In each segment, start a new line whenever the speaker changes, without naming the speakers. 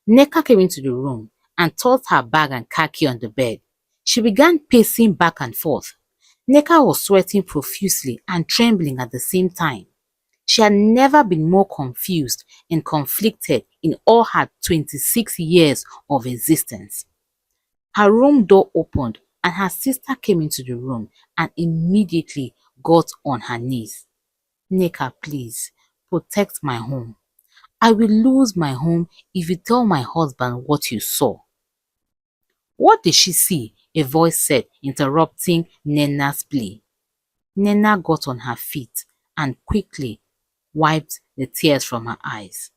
Neka came into the room and tossed her bag and car key on the bed. She began pacing back and forth. Neka was sweating profusely and trembling at the same time. She had never been more confused and conflicted in all her 26 years of existence. Her room door opened and her sister came into the room and immediately got on her knees. Neka, please, protect my home. I will lose my home if you tell my husband what you saw. What did she see? A voice said, interrupting Nena's plea. Nena got on her feet and quickly wiped the tears from her eyes.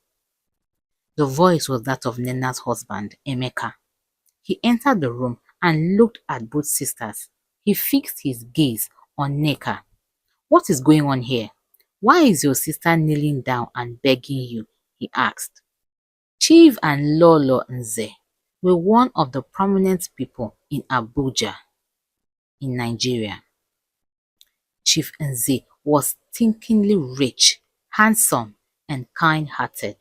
The voice was that of Nena's husband, Emeka. He entered the room and looked at both sisters. He fixed his gaze on Neka. What is going on here? Why is your sister kneeling down and begging you? He asked. Chief and Lolo Nze were one of the prominent people in Abuja, in Nigeria. Chief Nze was stinkingly rich, handsome, and kind-hearted.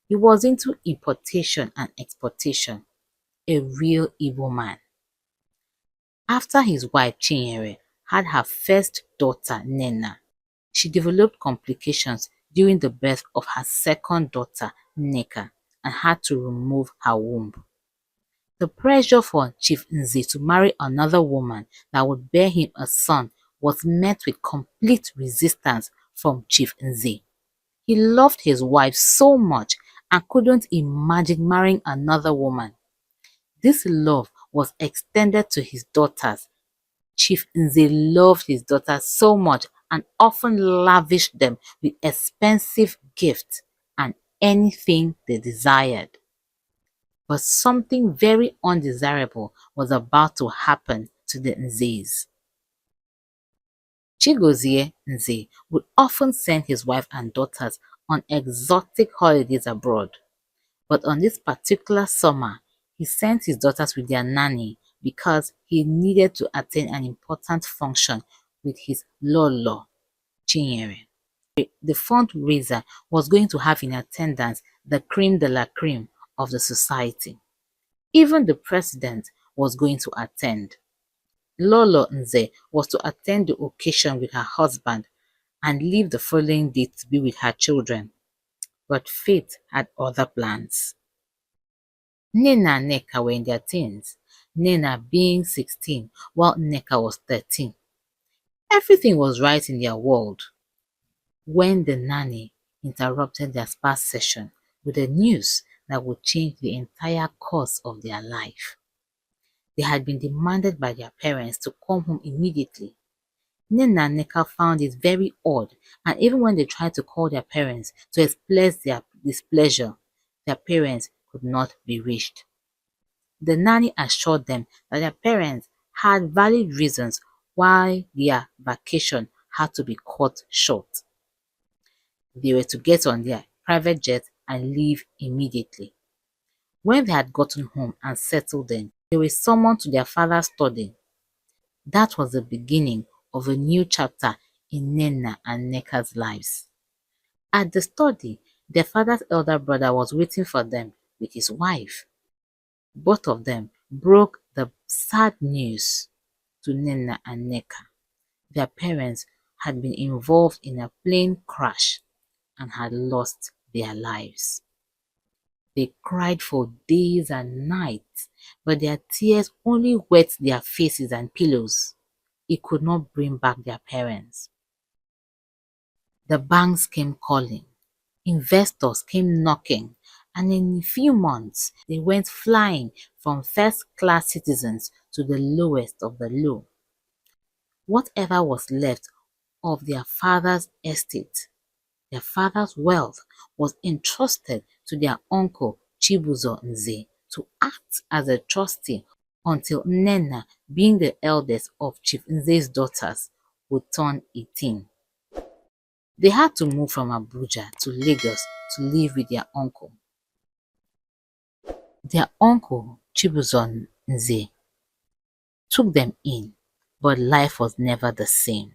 He was into importation and exportation, a real Igbo man. After his wife Chinyere had her first daughter Nena, she developed complications during the birth of her second daughter Nneka and had to remove her womb. The pressure for Chief Nze to marry another woman that would bear him a son was met with complete resistance from Chief Nze. He loved his wife so much and couldn't imagine marrying another woman. This love was extended to his daughters. Chief Nze loved his daughters so much and often lavished them with expensive gifts and anything they desired. But something very undesirable was about to happen to the Nzes. Chigozie Nze would often send his wife and daughters on exotic holidays abroad. But on this particular summer, he sent his daughters with their nanny because he needed to attend an important function with his Lolo, Chinyere. The fundraiser was going to have in attendance the creme de la creme of the society. Even the president was going to attend. Lolo Nze was to attend the occasion with her husband and leave the following day to be with her children. But fate had other plans. Nena and Nneka were in their teens, Nena being 16 while Nneka was 13. Everything was right in their world when the nanny interrupted their spa session with the news that would change the entire course of their life. They had been demanded by their parents to come home immediately. Nena and Nneka found it very odd, and even when they tried to call their parents to express their displeasure, their parents could not be reached. The nanny assured them that their parents had valid reasons why their vacation had to be cut short. They were to get on their private jet and leave immediately. When they had gotten home and settled in, they were summoned to their father's study. That was the beginning of a new chapter in Nena and Nneka's lives. At the study, their father's elder brother was waiting for them with his wife. Both of them broke the sad news to Nena and Nneka. Their parents had been involved in a plane crash and had lost their lives. They cried for days and nights, but their tears only wet their faces and pillows. It could not bring back their parents. The banks came calling, investors came knocking, and in a few months they went flying from first-class citizens to the lowest of the low. Whatever was left of their father's estate, their father's wealth, was entrusted to their uncle Chibuzo Nze to act as a trustee until Nena, being the eldest of Chief Nze's daughters, would turn 18. They had to move from Abuja to Lagos to live with their uncle. Their uncle, Chibuzo Nze, took them in, but life was never the same.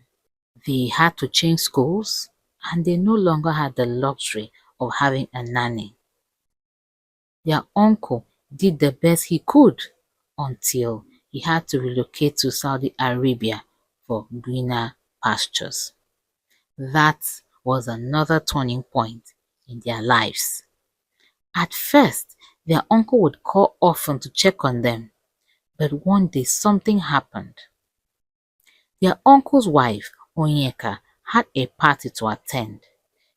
They had to change schools, and they no longer had the luxury of having a nanny. Their uncle did the best he could until he had to relocate to Saudi Arabia for greener pastures. That was another turning point in their lives. At first, their uncle would call often to check on them, but one day something happened. Their uncle's wife, Onyeka, had a party to attend.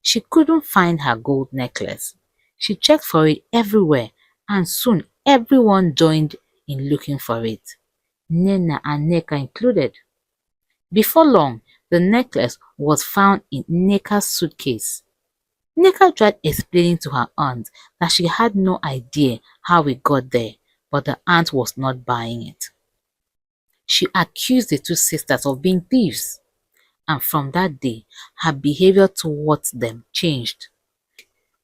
She couldn't find her gold necklace. She checked for it everywhere, and soon everyone joined in looking for it, Nena and Neka included. Before long, the necklace was found in Neka's suitcase. Neka tried explaining to her aunt that she had no idea how it got there, but the aunt was not buying it. She accused the two sisters of being thieves, and from that day, her behavior towards them changed.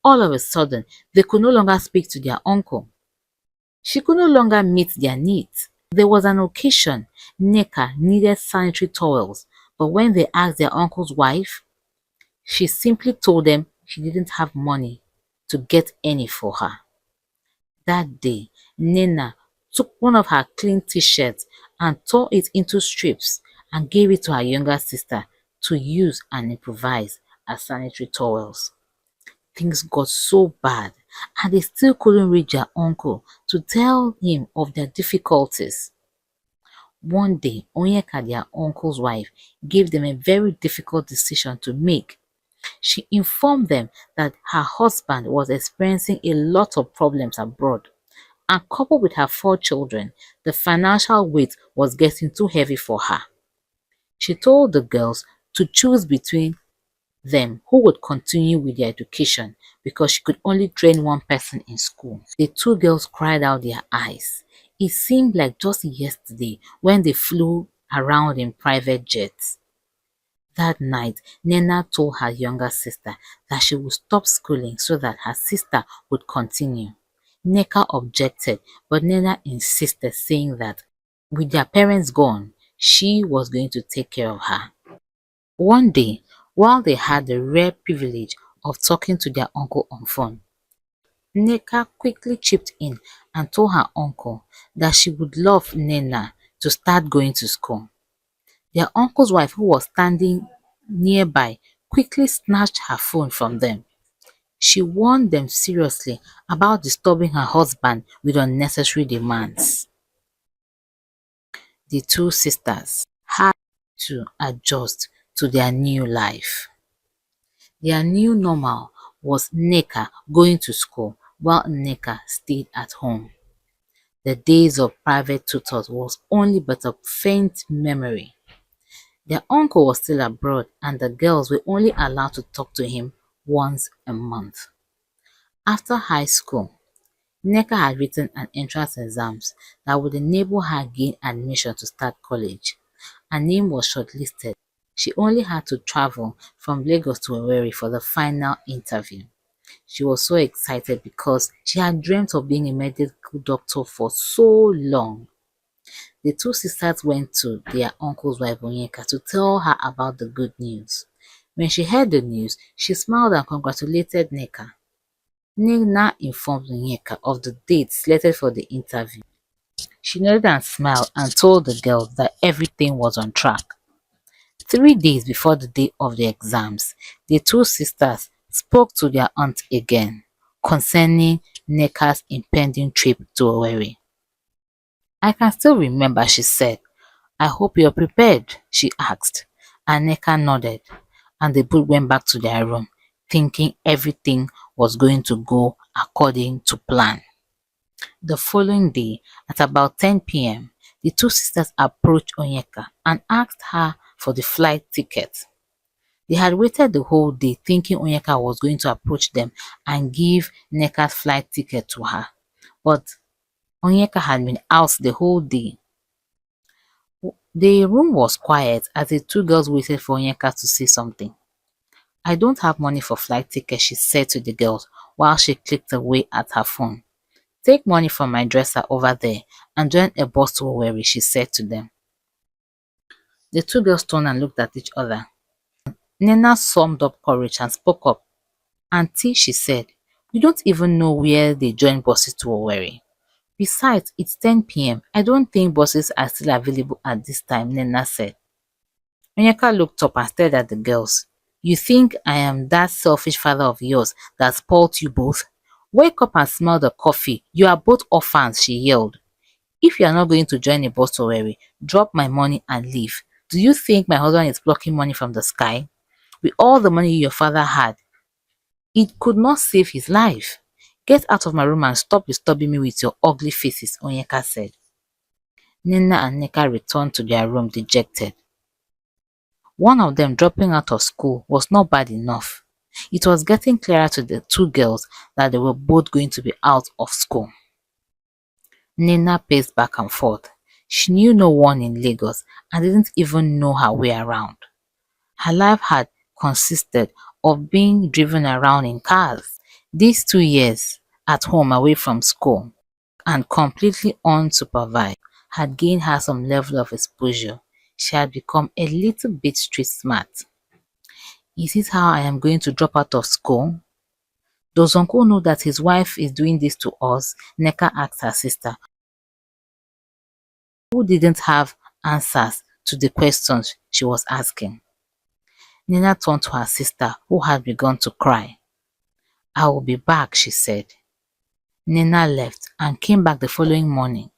All of a sudden, they could no longer speak to their uncle. She could no longer meet their needs. There was an occasion Neka needed sanitary towels, but when they asked their uncle's wife, she simply told them she didn't have money to get any for her. That day, Nena took one of her clean t-shirts and tore it into strips and gave it to her younger sister to use and improvise as sanitary towels. Things got so bad and they still couldn't reach their uncle to tell him of their difficulties. One day, Onyeka, their uncle's wife, gave them a very difficult decision to make. She informed them that her husband was experiencing a lot of problems abroad, and coupled with her 4 children, the financial weight was getting too heavy for her. She told the girls to choose between them who would continue with their education because she could only train one person in school. The 2 girls cried out their eyes. It seemed like just yesterday when they flew around in private jets. That night, Nena told her younger sister that she would stop schooling so that her sister would continue. Neka objected, but Nena insisted, saying that with their parents gone, she was going to take care of her. One day, while they had the rare privilege of talking to their uncle on phone, Neka quickly chipped in and told her uncle that she would love Nena to start going to school. Their uncle's wife, who was standing nearby, quickly snatched her phone from them. She warned them seriously about disturbing her husband with unnecessary demands. The 2 sisters had to adjust to their new life. Their new normal was Neka going to school while Neka stayed at home. The days of private tutors was only but a faint memory. Their uncle was still abroad and the girls were only allowed to talk to him once a month. After high school, Nneka had written an entrance exams that would enable her gain admission to start college. Her name was shortlisted. She only had to travel from Lagos to Owerri for the final interview. She was so excited because she had dreamt of being a medical doctor for so long. The 2 sisters went to their uncle's wife Onyeka to tell her about the good news. When she heard the news, she smiled and congratulated Nneka. Nina informed Onyeka of the date slated for the interview. She nodded and smiled and told the girls that everything was on track. 3 days before the day of the exams, the 2 sisters spoke to their aunt again concerning Nneka's impending trip to Owerri. I can still remember, she said. I hope you're prepared, she asked, and Nneka nodded, and they both went back to their room, thinking everything was going to go according to plan. The following day, at about 10 p.m., the 2 sisters approached Onyeka and asked her for the flight ticket. They had waited the whole day thinking Onyeka was going to approach them and give Nneka's flight ticket to her, but Onyeka had been out the whole day. The room was quiet as the 2 girls waited for Onyeka to say something. I don't have money for flight tickets, she said to the girls while she clicked away at her phone. Take money from my dresser over there and join a bus to Owerri, she said to them. The 2 girls turned and looked at each other. Nena summed up courage and spoke up. Auntie, she said, You don't even know where they join buses to Owerri. Besides, it's 10 p.m. I don't think buses are still available at this time, Nena said. Onyeka looked up and stared at the girls. You think I am that selfish father of yours that spoilt you both? Wake up and smell the coffee. You are both orphans, she yelled. If you are not going to join a bus to Owerri, drop my money and leave. Do you think my husband is plucking money from the sky? With all the money your father had, it could not save his life. Get out of my room and stop disturbing me with your ugly faces, Onyeka said. Nina and Nneka returned to their room dejected. One of them dropping out of school was not bad enough. It was getting clearer to the two girls that they were both going to be out of school. Nina paced back and forth. She knew no one in Lagos and didn't even know her way around. Her life had consisted of being driven around in cars. These 2 years at home away from school and completely unsupervised had gained her some level of exposure. She had become a little bit street smart. Is this how I am going to drop out of school? Does uncle know that his wife is doing this to us? Nneka asked her sister, who didn't have answers to the questions she was asking. Nina turned to her sister, who had begun to cry. I will be back, she said. Nina left and came back the following morning.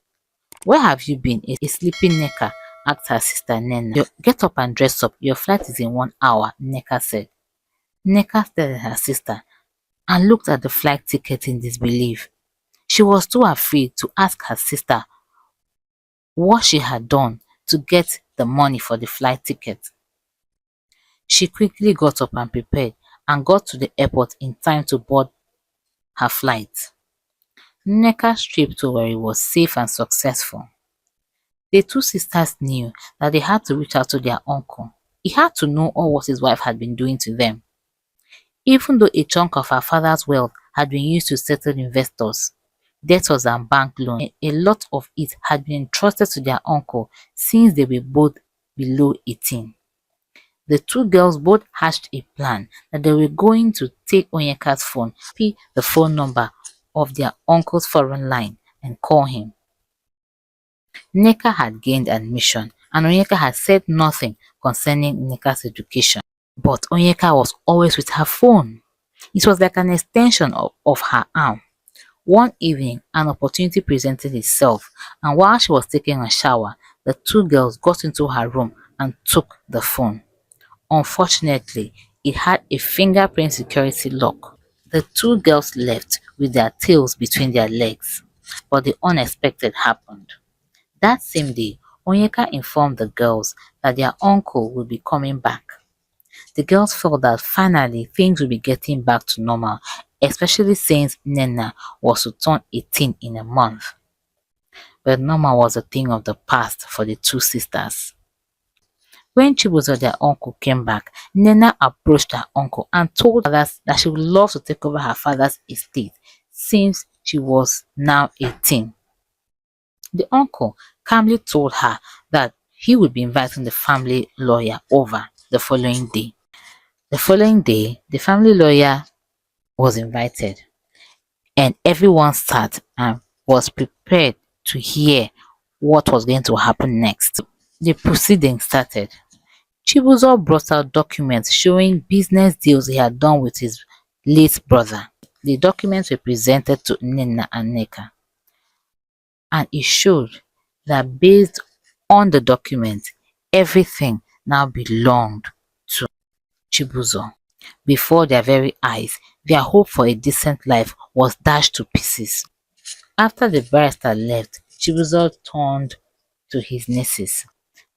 Where have you been? A sleeping Nneka asked her sister Nena. Get up and dress up. Your flight is in 1 hour, Nneka said. Nneka stared at her sister and looked at the flight ticket in disbelief. She was too afraid to ask her sister what she had done to get the money for the flight ticket. She quickly got up and prepared and got to the airport in time to board her flight. Nneka's trip to Owerri was safe and successful. The two sisters knew that they had to reach out to their uncle. He had to know all what his wife had been doing to them. Even though a chunk of her father's wealth had been used to settle investors, debtors and bank loans, a lot of it had been entrusted to their uncle since they were both below 18. The two girls both hatched a plan that they were going to take Onyeka's phone, copy the phone number of their uncle's foreign line, and call him. Nneka had gained admission, and Onyeka had said nothing concerning Nneka's education. But Onyeka was always with her phone. It was like an extension of her arm. One evening, an opportunity presented itself, and while she was taking a shower, the two girls got into her room and took the phone. Unfortunately, it had a fingerprint security lock. The two girls left with their tails between their legs, but the unexpected happened. That same day, Onyeka informed the girls that their uncle would be coming back. The girls felt that finally things would be getting back to normal, especially since Nena was to turn 18 in a month. But normal was a thing of the past for the two sisters. When Chibuzo, their uncle, came back, Nena approached her uncle and told her that she would love to take over her father's estate since she was now 18. The uncle calmly told her that he would be inviting the family lawyer over the following day. The following day, the family lawyer was invited, and everyone sat and was prepared to hear what was going to happen next. The proceedings started. Chibuzo brought out documents showing business deals he had done with his late brother. The documents were presented to Nina and Nneka, and it showed that based on the document, everything now belonged to Chibuzo. Before their very eyes, their hope for a decent life was dashed to pieces. After the barrister left, Chibuzo turned to his nieces.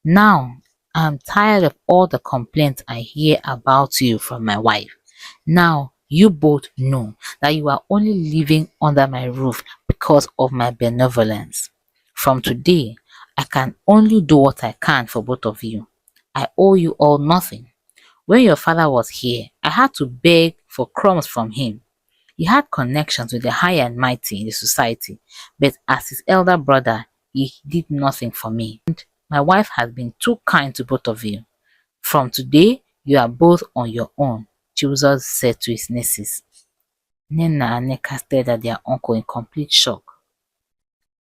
Now, I'm tired of all the complaints I hear about you from my wife. Now, you both know that you are only living under my roof because of my benevolence. From today, I can only do what I can for both of you. I owe you all nothing. When your father was here, I had to beg for crumbs from him. He had connections with the high and mighty in the society, but as his elder brother, he did nothing for me. And my wife has been too kind to both of you. From today, you are both on your own, Chibuzo said to his nieces. Nena and Neka stared at their uncle in complete shock.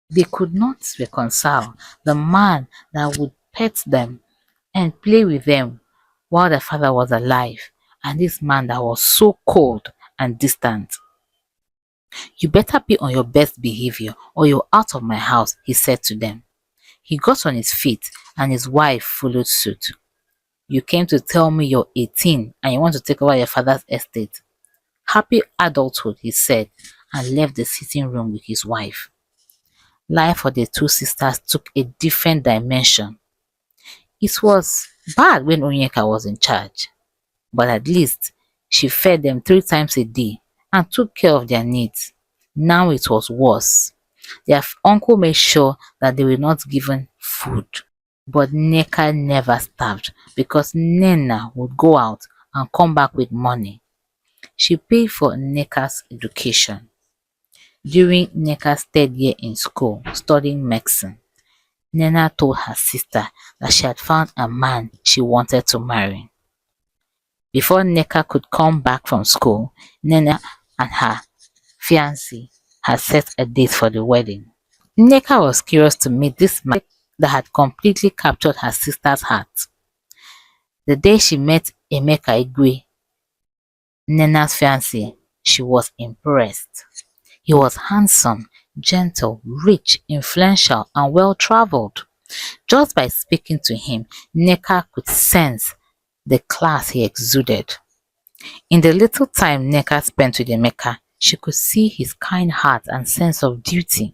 They could not reconcile the man that would pet them and play with them while their father was alive, and this man that was so cold and distant. "You better be on your best behavior or you're out of my house," he said to them. He got on his feet and his wife followed suit. "You came to tell me you're 18 and you want to take over your father's estate. Happy adulthood," he said, and left the sitting room with his wife. Life for the two sisters took a different dimension. It was bad when Onyeka was in charge, but at least she fed them 3 times a day and took care of their needs. Now it was worse. Their uncle made sure that they were not given food. But Neka never starved because Nena would go out and come back with money. She paid for Neka's education. During Neka's third year in school, studying medicine, Nena told her sister that she had found a man she wanted to marry. Before Neka could come back from school, Nena and her fiancé had set a date for the wedding. Neka was curious to meet this man that had completely captured her sister's heart. The day she met Emeka Igwe, Nena's fiancé, she was impressed. He was handsome, gentle, rich, influential, and well-traveled. Just by speaking to him, Neka could sense the class he exuded. In the little time Neka spent with Emeka, she could see his kind heart and sense of duty.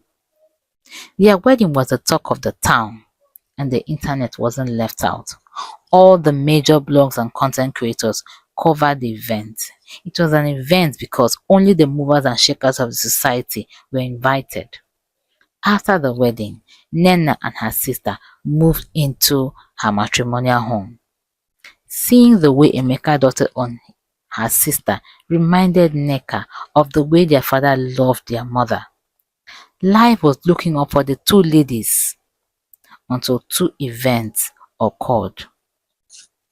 Their wedding was the talk of the town, and the internet wasn't left out. All the major blogs and content creators covered the event. It was an event because only the movers and shakers of the society were invited. After the wedding, Nena and her sister moved into her matrimonial home. Seeing the way Emeka doted on her sister reminded Neka of the way their father loved their mother. Life was looking up for the two ladies until two events occurred.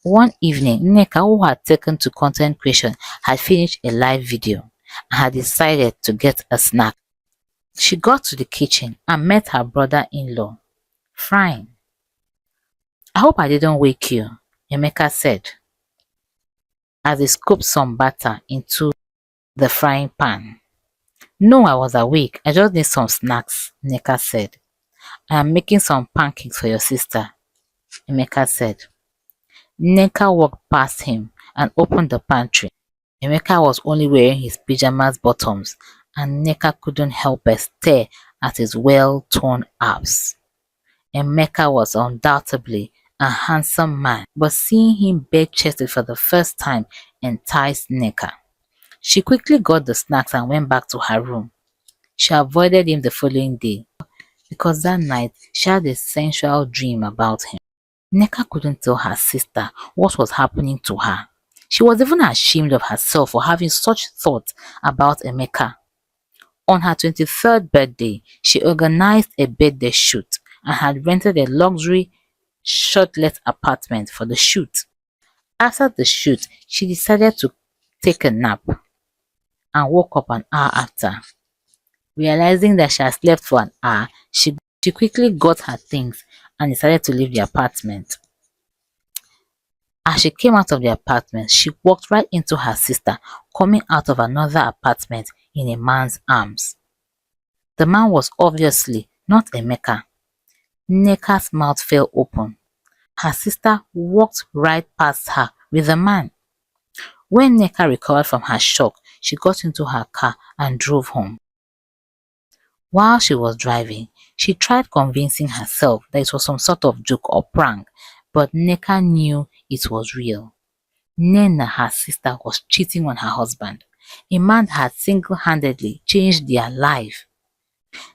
One evening, Nneka, who had taken to content creation, had finished a live video and had decided to get a snack. She got to the kitchen and met her brother-in-law, frying. "I hope I didn't wake you," Emeka said, as he scooped some butter into the frying pan. "No, I was awake. I just need some snacks," Nneka said. "I am making some pancakes for your sister," Emeka said. Nneka walked past him and opened the pantry. Emeka was only wearing his pyjamas bottoms, and Nneka couldn't help but stare at his well-toned abs. Emeka was undoubtedly a handsome man, but seeing him bare-chested for the first time enticed Nneka. She quickly got the snacks and went back to her room. She avoided him the following day because that night she had a sensual dream about him. Nneka couldn't tell her sister what was happening to her. She was even ashamed of herself for having such thoughts about Emeka. On her 23rd birthday, she organized a birthday shoot and had rented a luxury shortlet apartment for the shoot. After the shoot, she decided to take a nap and woke up an hour after. Realizing that she had slept for an hour, she quickly got her things and decided to leave the apartment. As she came out of the apartment, she walked right into her sister, coming out of another apartment in a man's arms. The man was obviously not Emeka. Nneka's mouth fell open. Her sister walked right past her with the man. When Nneka recovered from her shock, she got into her car and drove home. While she was driving, she tried convincing herself that it was some sort of joke or prank, but Nneka knew it was real. Nena, her sister, was cheating on her husband, a man that had single-handedly changed their life.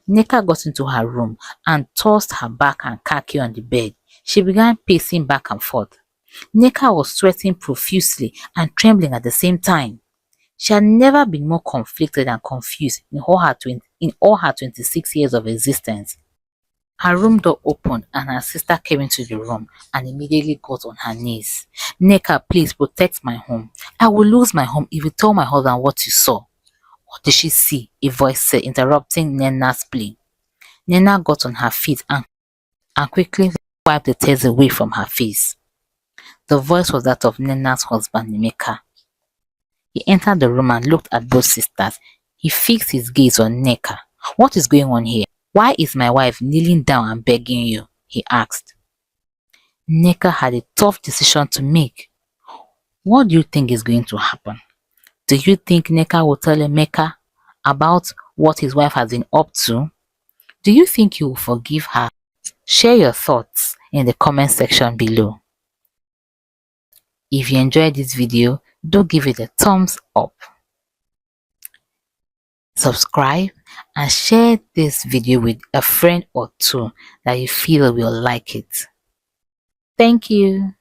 Nneka got into her room and tossed her bag and car key on the bed. She began pacing back and forth. Nneka was sweating profusely and trembling at the same time. She had never been more conflicted and confused in all her 26 years of existence. Her room door opened and her sister came into the room and immediately got on her knees. "Nneka, please protect my home. I will lose my home if you tell my husband what you saw." What did she see? A voice said, interrupting Nena's plea. Nena got on her feet and quickly wiped the tears away from her face. The voice was that of Nena's husband, Emeka. He entered the room and looked at both sisters. He fixed his gaze on Neka. What is going on here? Why is my wife kneeling down and begging you? He asked. Neka had a tough decision to make. What do you think is going to happen? Do you think Neka will tell Emeka about what his wife has been up to? Do you think he will forgive her? Share your thoughts in the comment section below. If you enjoyed this video, do give it a thumbs up. Subscribe and share this video with a friend or two that you feel will like it. Thank you.